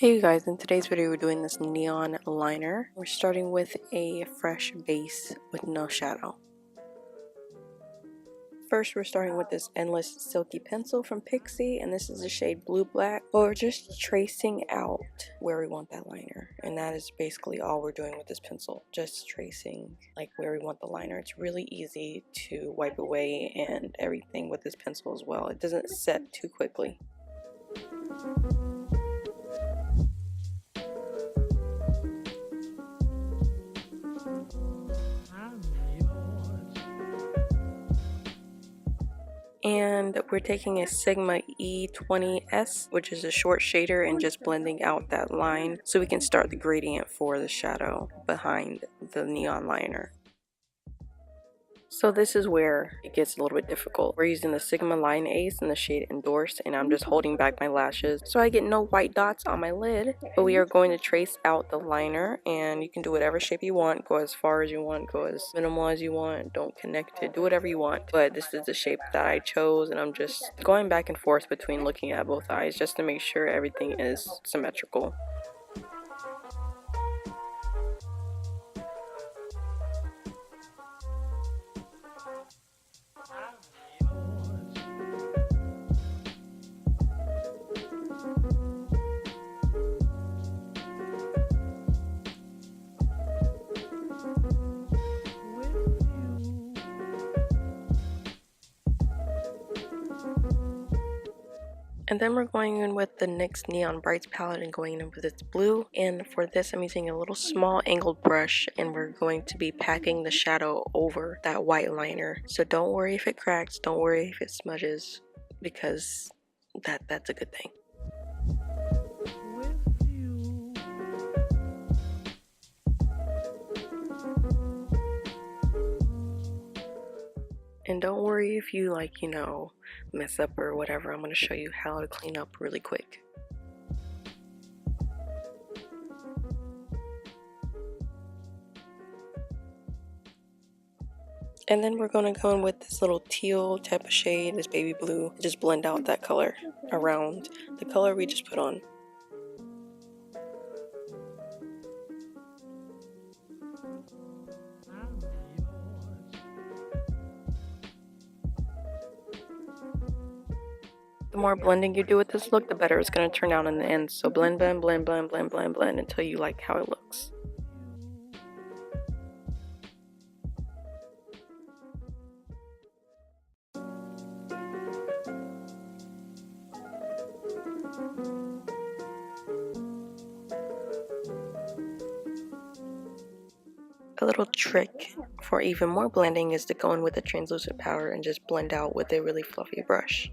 Hey you guys, in today's video we're doing this neon liner. We're starting with a fresh base with no shadow. First we're starting with this Endless Silky Pencil from PIXI, and this is the shade Blue Black. But we're just tracing out where we want that liner, and that is basically all we're doing with this pencil. Just tracing like where we want the liner. It's really easy to wipe away and everything with this pencil as well. It doesn't set too quickly. And we're taking a Sigma E20S, which is a short shader, and just blending out that line so we can start the gradient for the shadow behind the neon liner. So this is where it gets a little bit difficult. We're using the Sigma Line Ace in the shade Endorse, and I'm just holding back my lashes so I get no white dots on my lid. But we are going to trace out the liner, and you can do whatever shape you want, go as far as you want, go as minimal as you want, don't connect it, do whatever you want. But this is the shape that I chose, and I'm just going back and forth between looking at both eyes just to make sure everything is symmetrical. And then we're going in with the NYX Neon Brights palette and going in with its blue. And for this, I'm using a little small angled brush, and we're going to be packing the shadow over that white liner. So don't worry if it cracks, don't worry if it smudges, because that's a good thing. And don't worry if you mess up or whatever. I'm going to show you how to clean up really quick. And then we're going to go in with this little teal type of shade, this baby blue. Just blend out that color around the color we just put on. The more blending you do with this look, the better it's going to turn out in the end. So blend, blend, blend, blend, blend, blend, blend until you like how it looks. A little trick for even more blending is to go in with a translucent powder and just blend out with a really fluffy brush.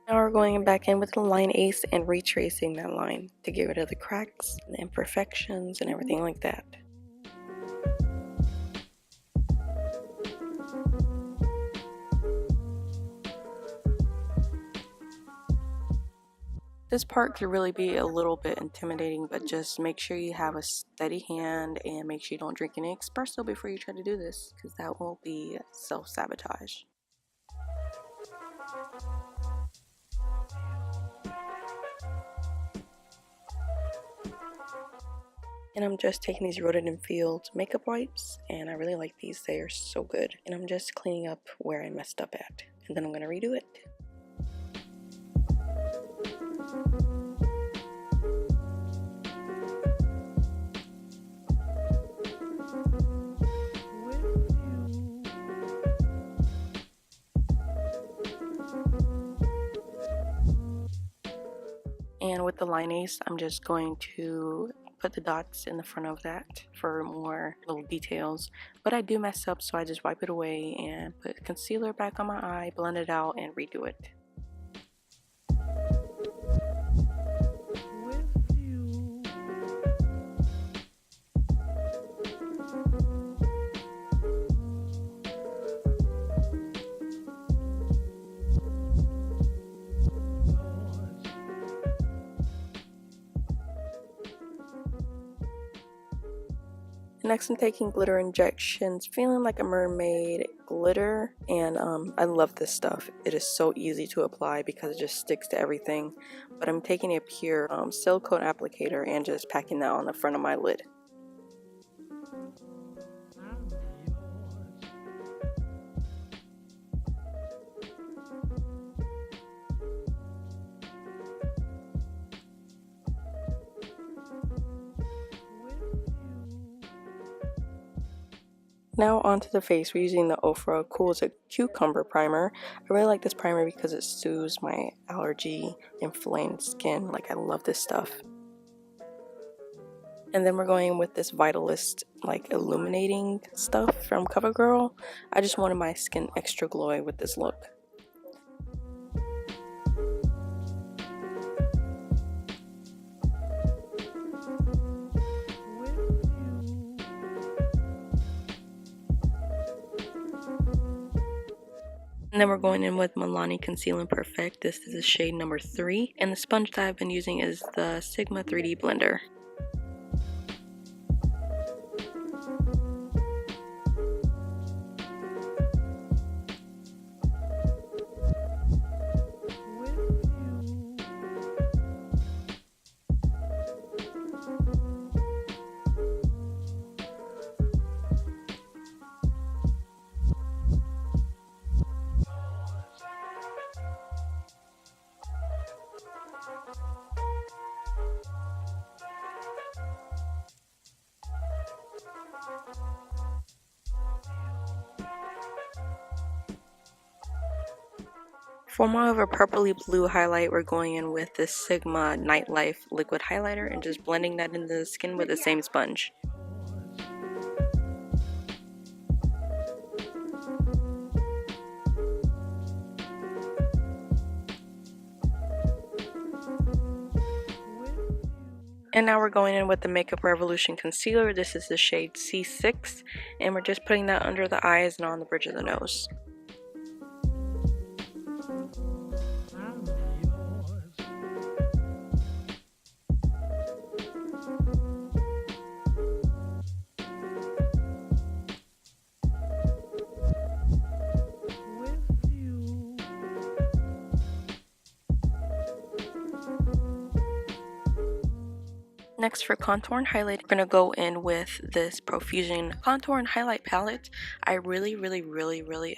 Now we're going back in with the Line Ace and retracing that line to get rid of the cracks and the imperfections and everything like that. This part could really be a little bit intimidating, but just make sure you have a steady hand and make sure you don't drink any espresso before you try to do this, because that will be self-sabotage. And I'm just taking these Rhododendron Fields makeup wipes, and I really like these. They are so good. And I'm just cleaning up where I messed up at, and then I'm going to redo it. And with the Line Ace, I'm just going to put the dots in the front of that for more little details. But I do mess up, so I just wipe it away and put concealer back on my eye, blend it out, and redo it. Next, I'm taking glitter injections, feeling like a mermaid glitter, and I love this stuff. It is so easy to apply because it just sticks to everything. But I'm taking a pure silicone applicator and just packing that on the front of my lid. Now onto the face, we're using the OFRA Cool as a Cucumber primer. I really like this primer because it soothes my allergy inflamed skin. Like, I love this stuff. And then we're going with this Vitalist like illuminating stuff from CoverGirl. I just wanted my skin extra glowy with this look. And then we're going in with MILANI Conceal and Perfect. This is the shade number 3. And the sponge that I've been using is the Sigma 3D Blender. For more of a purpley blue highlight, we're going in with this Sigma Nightlife liquid highlighter and just blending that into the skin with the same sponge. And now we're going in with the Makeup Revolution concealer. This is the shade C6, and we're just putting that under the eyes and on the bridge of the nose. Next, for contour and highlight, we're going to go in with this Profusion contour and highlight palette. I really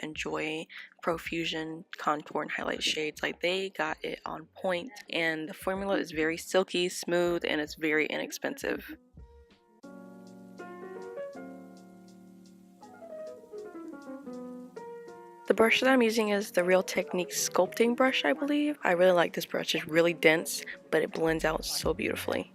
enjoy Profusion contour and highlight shades. Like, they got it on point, and the formula is very silky smooth, and it's very inexpensive. The brush that I'm using is the Real Technique sculpting brush, I believe. I really like this brush. It's really dense, but it blends out so beautifully.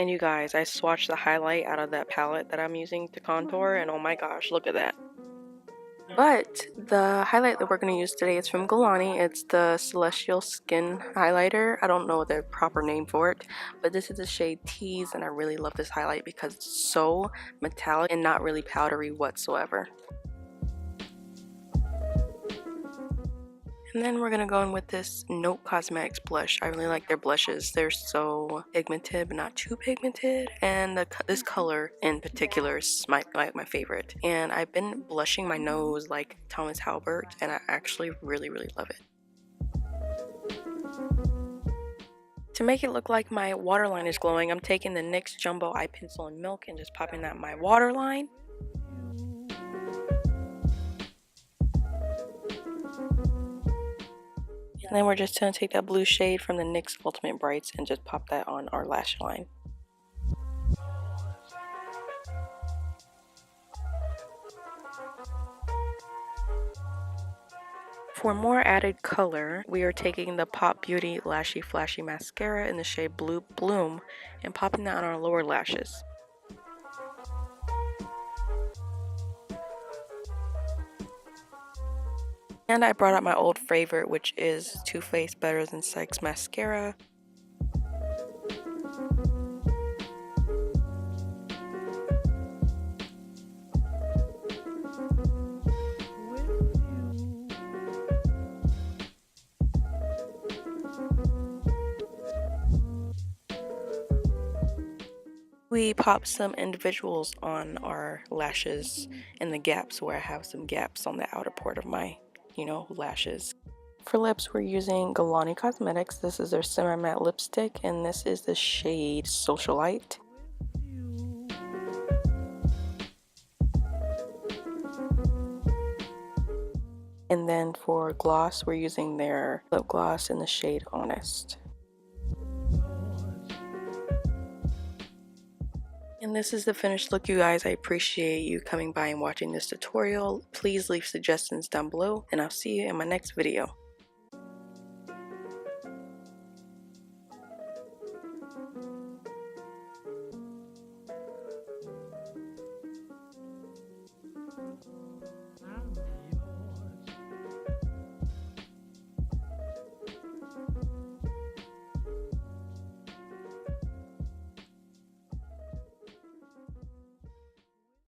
And you guys, I swatched the highlight out of that palette that I'm using to contour, and oh my gosh, look at that. But the highlight that we're going to use today is from GALLANY. It's the Celestial Skin Highlighter. I don't know the proper name for it, but this is the shade TEASE, and I really love this highlight because it's so metallic and not really powdery whatsoever. And then we're going to go in with this Note Cosmetics blush. I really like their blushes. They're so pigmented, but not too pigmented. And this color in particular is my favorite. And I've been blushing my nose like Thomas Halbert, and I actually really love it. To make it look like my waterline is glowing, I'm taking the NYX Jumbo Eye Pencil in Milk and just popping that in my waterline. And then we're just going to take that blue shade from the NYX Ultimate Brights and just pop that on our lash line. For more added color, we are taking the Pop Beauty Lashy Flashy Mascara in the shade Blue Bloom and popping that on our lower lashes. And I brought out my old favorite, which is Too Faced Better Than Sex Mascara. We popped some individuals on our lashes in the gaps where I have some gaps on the outer part of my, lashes. For lips, we're using GALLANY Cosmetics. This is their semi-matte lipstick, and this is the shade Socialite. And then for gloss, we're using their lip gloss in the shade Honest. And this is the finished look, you guys. I appreciate you coming by and watching this tutorial. Please leave suggestions down below, and I'll see you in my next video.